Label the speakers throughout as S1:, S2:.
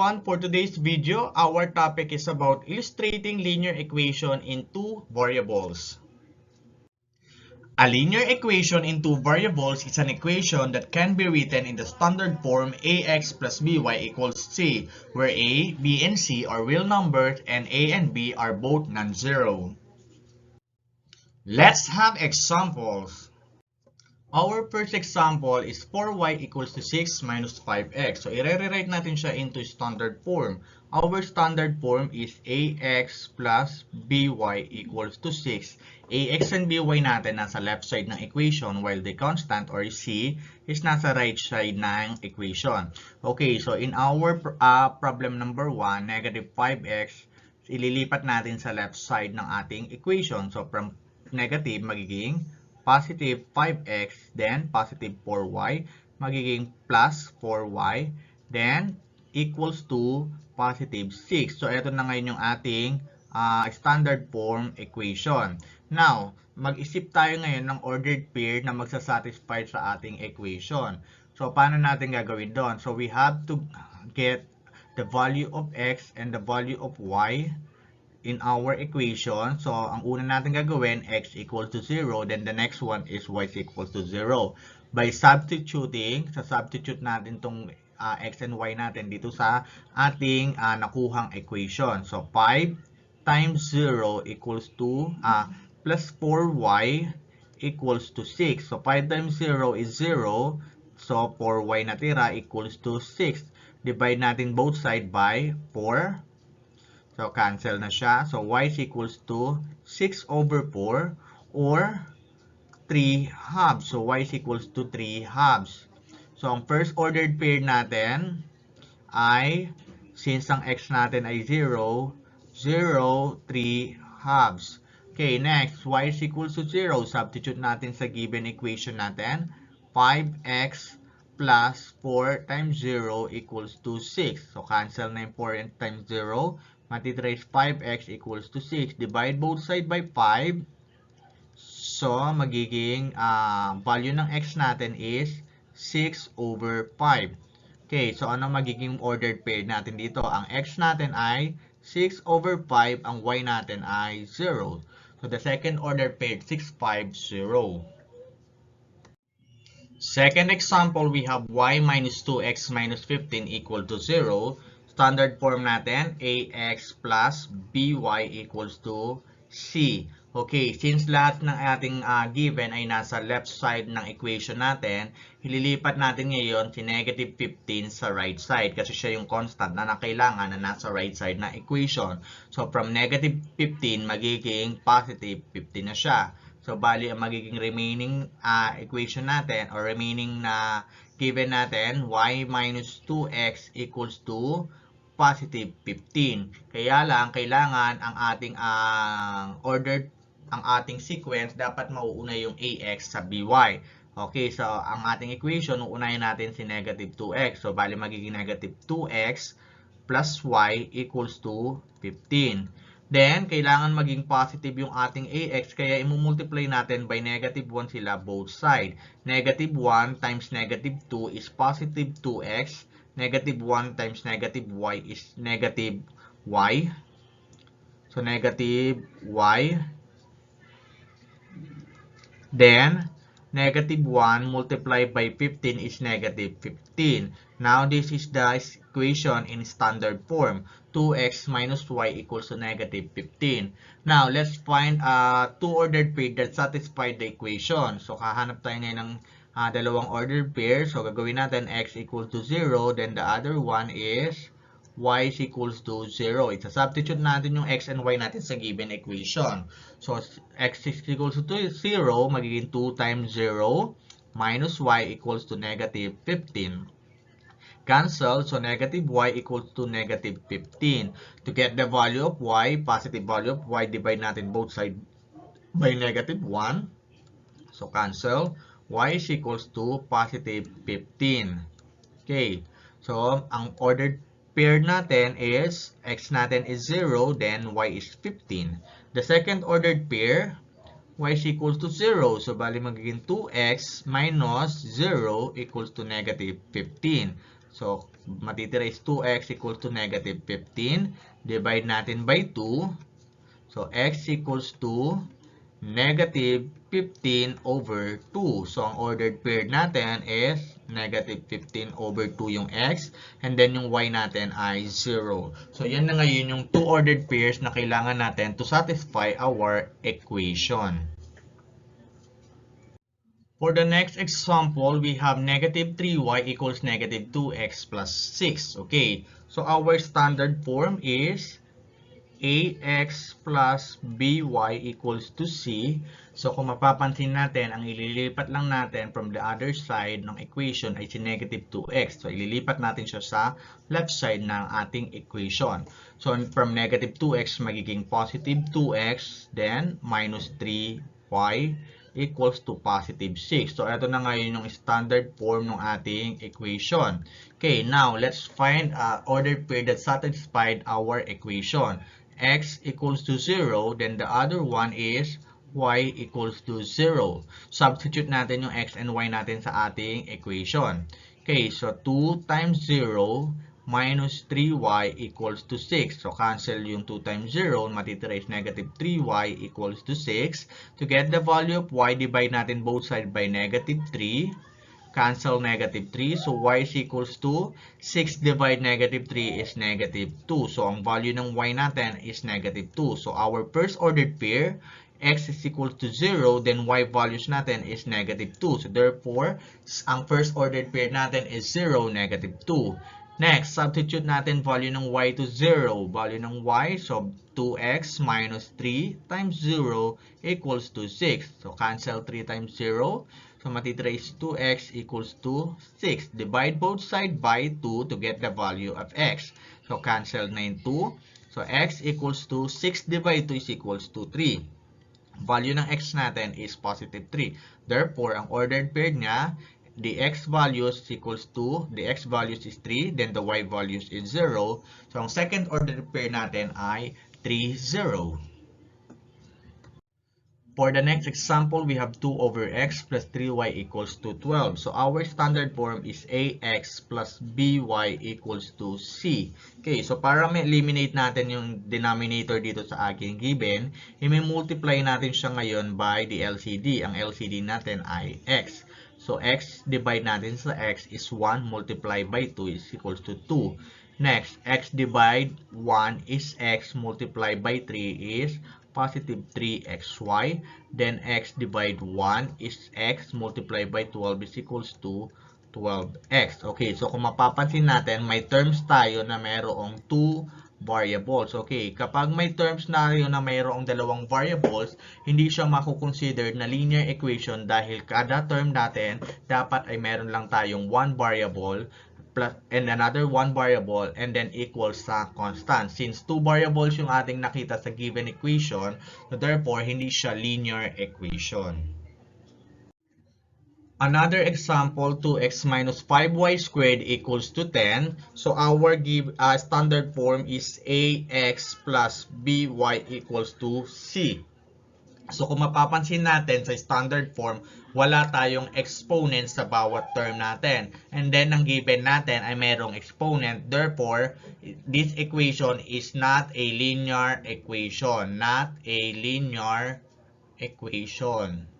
S1: everyone, for today's video, our topic is about illustrating linear equation in two variables. A linear equation in two variables is an equation that can be written in the standard form ax plus by equals c, where a, b, and c are real numbers and a and b are both non-zero. Let's have examples. Our first example is 4y equals to 6 minus 5x. So, i-rewrite natin siya into standard form. Our standard form is ax plus by equals to 6. Ax and by natin nasa left side ng equation while the constant or c is nasa right side ng equation. Okay, so in our problem number 1, negative 5x, ililipat natin sa left side ng ating equation. So, from negative magiging positive 5x, then positive 4y, magiging plus 4y, then equals to positive 6. So, ito na ngayon yung ating standard form equation. Now, mag-isip tayo ngayon ng ordered pair na magsasatisfy sa ating equation. So, paano natin gagawin doon? So, we have to get the value of x and the value of y in our equation. So, ang una natin gagawin, x equals to 0. Then, the next one is y equals to 0. By substituting, substitute natin itong x and y natin dito sa ating nakuhang equation. So, 5 times 0 equals to plus 4y equals to 6. So, 5 times 0 is 0. So, 4y natira equals to 6. Divide natin both sides by 4. So, cancel na siya. So, y is equals to 6 over 4 or 3 halves. So, y is equals to 3 halves. So, ang first ordered pair natin ay, since ang x natin ay 0, 0, 3 halves. Okay, next, y is equals to 0. Substitute natin sa given equation natin. 5x plus 4 times 0 equals to 6. So, cancel na yung 4 times 0. Matitira is 5x equals to 6. Divide both sides by 5. So, magiging value ng x natin is 6 over 5. Okay, so ano magiging ordered pair natin dito? Ang x natin ay 6 over 5. Ang y natin ay 0. So, the second ordered pair, 6, 5, 0. Second example, we have y minus 2x minus 15 equal to 0. Standard form natin, ax plus by equals to c. Okay, since lahat ng ating given ay nasa left side ng equation natin, ililipat natin ngayon si negative 15 sa right side kasi siya yung constant na kailangan na nasa right side ng equation. So, from negative 15, magiging positive 15 na siya. So, bali ang magiging remaining equation natin or remaining na given natin, y minus 2x equals to positive 15. Kaya lang, kailangan ang ating ordered, ang ating sequence, dapat mauuna yung ax sa by. Okay, so ang ating equation, uunahin natin si negative 2x. So, bali magiging negative 2x plus y equals to 15. Then, kailangan maging positive yung ating ax, kaya imumultiply natin by negative 1 sila both side. Negative 1 times negative 2 is positive 2x. Negative 1 times negative y is negative y. So, negative y. Then, negative 1 multiplied by 15 is negative 15. Now, this is the equation in standard form. 2x minus y equals to negative 15. Now, let's find two ordered pair that satisfy the equation. So, kahanap tayo ngayon ng dalawang ordered pair. So, gagawin natin x equals to 0. Then, the other one is y is equals to 0. Isa-substitute natin yung x and y natin sa given equation. So, x is equals to 0, magiging 2 times 0 minus y equals to negative 15. Cancel, so negative y equals to negative 15. To get the value of y, positive value of y, divide natin both sides by negative 1. So, cancel. Y is equals to positive 15. Okay. So, ang ordered pair natin is, x natin is 0, then y is 15. The second ordered pair, y is equals to 0. So, bali magiging 2x minus 0 equals to negative 15. So, matitira is 2x equals to negative 15. Divide natin by 2. So, x equals to negative 15 over 2. So, ang ordered pair natin is negative 15 over 2 yung x. And then, yung y natin ay 0. So, yan na ngayon yung two ordered pairs na kailangan natin to satisfy our equation. For the next example, we have negative 3y equals negative 2x plus 6. Okay, so our standard form is ax plus by equals to c. So kung mapapansin natin, ang ililipat lang natin from the other side ng equation ay si negative 2x. So ililipat natin siya sa left side ng ating equation. So from negative 2x magiging positive 2x, then minus 3y equals to positive 6. So, ito na ngayon yung standard form ng ating equation. Okay, now, let's find ordered pair that satisfied our equation. X equals to 0, then the other one is y equals to 0. Substitute natin yung x and y natin sa ating equation. Okay, so 2 times 0 minus 3y equals to 6. So, cancel yung 2 times 0. Matitira is negative 3y equals to 6. To get the value of y, divide natin both sides by negative 3. Cancel negative 3. So, y is equals to 6 divide negative 3 is negative 2. So, ang value ng y natin is negative 2. So, our first ordered pair, x is equal to 0, then y values natin is negative 2. So, therefore, ang first ordered pair natin is 0, negative 2. Next, substitute natin value ng y to 0. Value ng y, so 2x minus 3 times 0 equals to 6. So, cancel 3 times 0. So, matitira is 2x equals to 6. Divide both sides by 2 to get the value of x. So, cancel na yung 2. So, x equals to 6 divided 2 is equals to 3. Value ng x natin is positive 3. Therefore, ang ordered pair niya, the x values equals to, the x values is 3, then the y values is 0. So, ang second order pair natin ay 3, 0. For the next example, we have 2 over x plus 3y equals to 12. So, our standard form is ax plus by equals to c. Okay, so para ma-eliminate natin yung denominator dito sa aking given, i-multiply natin siya ngayon by the LCD. Ang LCD natin ay x. So, x divide natin sa x is 1 multiplied by 2 is equals to 2. Next, x divide 1 is x multiplied by 3 is positive 3xy. Then, x divide 1 is x multiplied by 12 is equals to 12x. Okay, so kung mapapansin natin, may terms tayo na mayroong 2 variables. Okay, kapag may terms na yun na mayroong dalawang variables, hindi siya makukonsider na linear equation dahil kada term natin dapat ay meron lang tayong one variable plus and another one variable and then equals sa constant. Since two variables yung ating nakita sa given equation, so therefore hindi siya linear equation. Another example, 2x minus 5y squared equals to 10. So our standard form is ax plus by equals to c. So kung mapapansin natin sa standard form, wala tayong exponent sa bawat term natin. And then ang given natin ay merong exponent. Therefore, this equation is not a linear equation. Not a linear equation.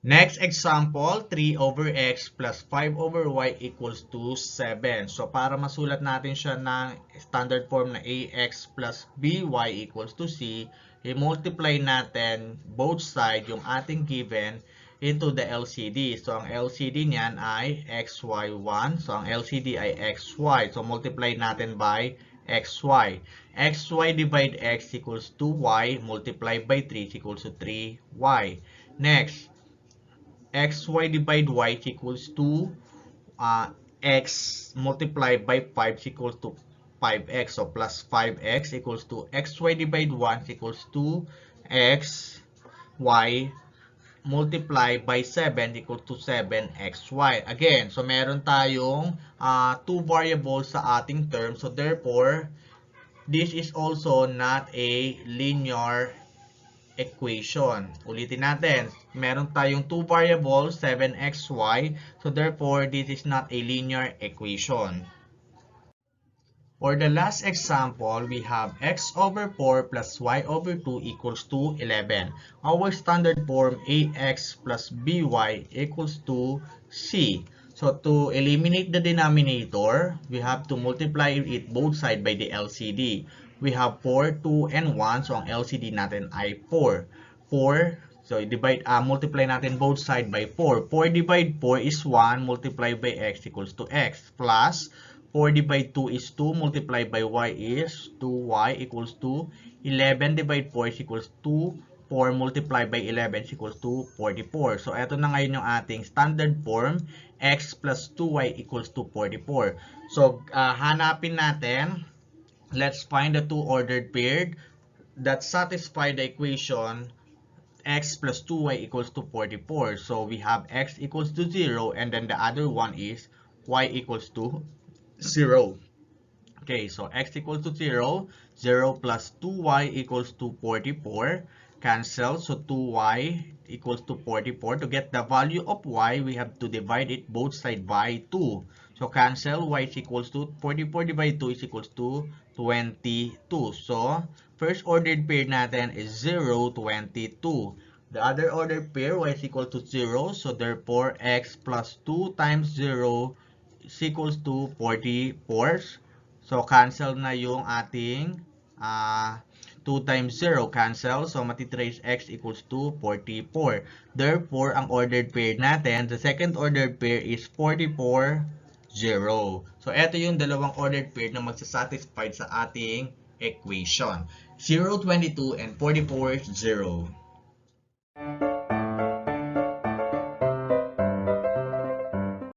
S1: Next example, 3 over x plus 5 over y equals to 7. So, para masulat natin siya ng standard form na ax plus by equals to c, i-multiply natin both sides yung ating given into the LCD. So, ang LCD niyan ay xy1. So, ang LCD ay xy. So, multiply natin by xy. xy divide x equals to y, multiply by 3 equals to 3y. Next, xy divide y equals to x multiplied by 5 equals to 5x. So, plus 5x equals to xy divide 1 equals to xy multiplied by 7 equals to 7xy. Again, so meron tayong two variables sa ating term. So, therefore, this is also not a linear equation. Ulitin natin, meron tayong two variables, 7x, y. So therefore, this is not a linear equation. For the last example, we have x over 4 plus y over 2 equals to 11. Our standard form ax plus by equals to c. So to eliminate the denominator, we have to multiply it both sides by the LCD. We have 4, 2, and 1. So ang LCD natin ay 4. 4, so multiply natin both sides by 4. 4 divide 4 is 1, multiplied by x equals to x, plus 4 divide 2 is 2, multiplied by y is 2y equals to 11 divide 4 is equals to 4 multiplied by 11 is equals to 44. So, eto na ngayon yung ating standard form, x plus 2y equals to 44. So, hanapin natin, let's find the two ordered pair that satisfy the equation x plus 2y equals to 44. So, we have x equals to 0 and then the other one is y equals to 0. Okay, so x equals to 0. 0 plus 2y equals to 44. Cancel. So 2y equals to 44. To get the value of y, we have to divide it both sides by 2. So cancel. Y is equals to 44 divided 2 is equals to 22. So first ordered pair natin is 0, 22. The other ordered pair, y is equal to 0. So therefore, x plus 2 times 0 is equals to 44. So, cancel na yung ating 2 times 0. Cancel. So, matitrace x equals to 44. Therefore, ang ordered pair natin, the second ordered pair is 44, 0. So, eto yung dalawang ordered pair na magsasatisfied sa ating equation. 0, 22, and 44, 0.